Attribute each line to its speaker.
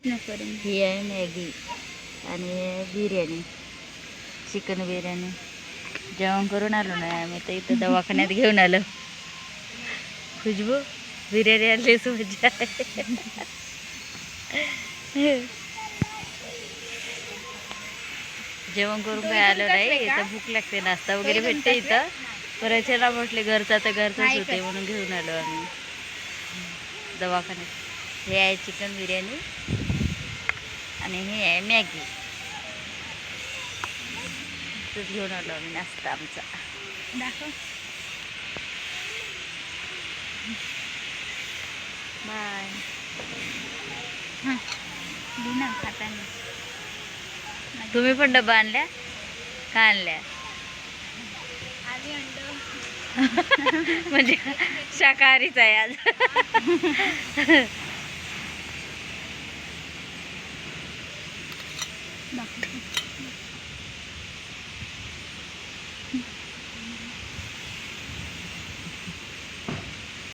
Speaker 1: ही आहे मॅगी आणि बिर्याणी, चिकन बिर्याणी. जेवण करून आलो ना आम्ही, तर इथं दवाखान्यात घेऊन आलो. खुशबू बिर्याणी आणलीच मजा आहे. जेवण करून काय आलं नाही, इथं भूक लागते, नाश्ता वगैरे भेटते इथं. परचेला म्हटले घरचा तर घरचाच होते म्हणून घेऊन आलो आम्ही दवाखान्यात. हे आहे चिकन बिर्याणी आणि हे आहे मॅगी. तूच घेऊन आलो आम्ही नाश्ता आमचा. बाय. तुम्ही पण डबा आणल्या का आणल्या? म्हणजे शाकाहारीच आहे आज.